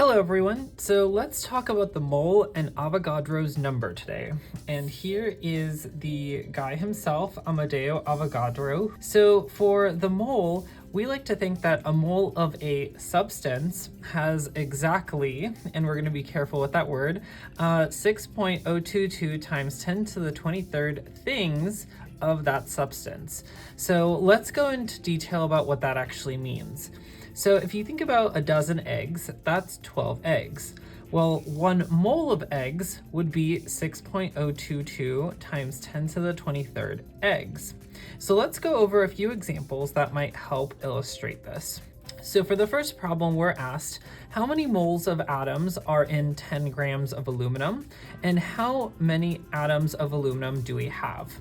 Hello everyone, so let's talk about the mole and Avogadro's number today. And here is the guy himself, Amedeo Avogadro. So for the mole, we like to think that a mole of a substance has exactly, and we're going to be careful with that word, 6.022 times 10 to the 23rd things of that substance. So let's go into detail about what that actually means. So if you think about a dozen eggs, that's 12 eggs. Well, 1 mole of eggs would be 6.022 times 10 to the 23rd eggs. So let's go over a few examples that might help illustrate this. So for the first problem, we're asked how many moles of atoms are in 10 grams of aluminum, and how many atoms of aluminum do we have?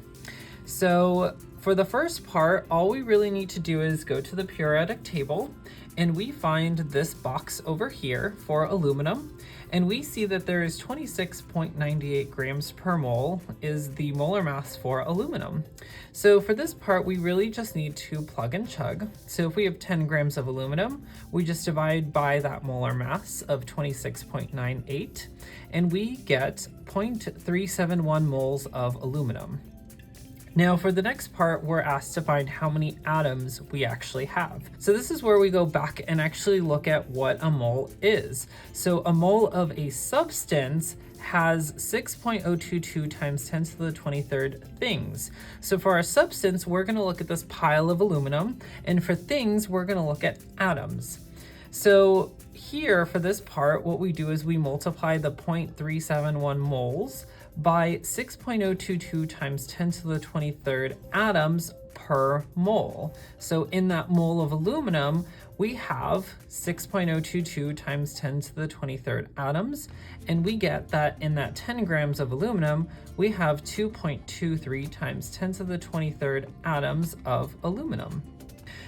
So for the first part, all we really need to do is go to the periodic table, and we find this box over here for aluminum, and we see that there is 26.98 grams per mole is the molar mass for aluminum. So for this part, we really just need to plug and chug. So if we have 10 grams of aluminum, we just divide by that molar mass of 26.98, and we get 0.371 moles of aluminum. Now for the next part, we're asked to find how many atoms we actually have. So this is where we go back and actually look at what a mole is. So a mole of a substance has 6.022 times 10 to the 23rd things. So for our substance, we're going to look at this pile of aluminum, and for things, we're going to look at atoms. So here for this part, what we do is we multiply the 0.371 moles by 6.022 times 10 to the 23rd atoms per mole. So in that mole of aluminum, we have 6.022 times 10 to the 23rd atoms, and we get that in that 10 grams of aluminum, we have 2.23 times 10 to the 23rd atoms of aluminum.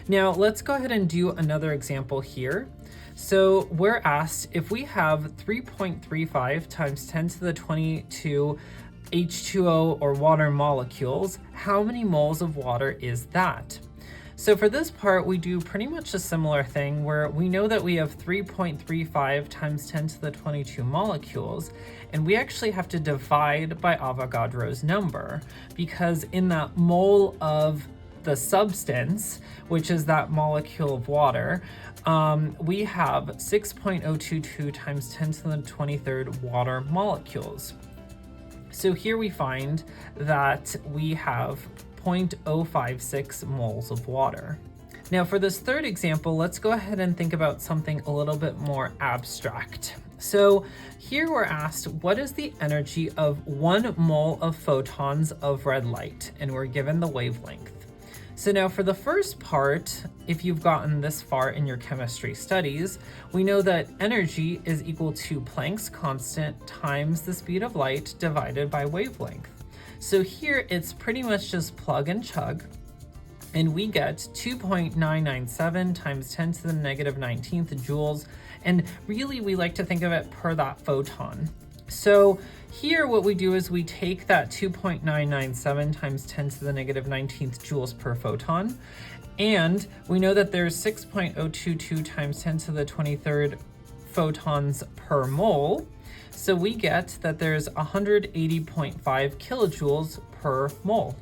Now let's go ahead and do another example here. So we're asked if we have 3.35 times 10 to the 22 H2O or water molecules, how many moles of water is that? So for this part, we do pretty much a similar thing where we know that we have 3.35 times 10 to the 22 molecules, and we actually have to divide by Avogadro's number, because in that mole of the substance, which is that molecule of water, we have 6.022 times 10 to the 23rd water molecules. So here we find that we have 0.056 moles of water. Now for this third example, let's go ahead and think about something a little bit more abstract. So here we're asked, what is the energy of 1 mole of photons of red light? And we're given the wavelength. So now for the first part, if you've gotten this far in your chemistry studies, we know that energy is equal to Planck's constant times the speed of light divided by wavelength. So here it's pretty much just plug and chug, and we get 2.997 times 10 to the negative 19th joules, and really we like to think of it per that photon. So here what we do is we take that 2.997 times 10 to the negative 19th joules per photon, and we know that there's 6.022 times 10 to the 23rd photons per mole. So we get that there's 180.5 kilojoules per mole.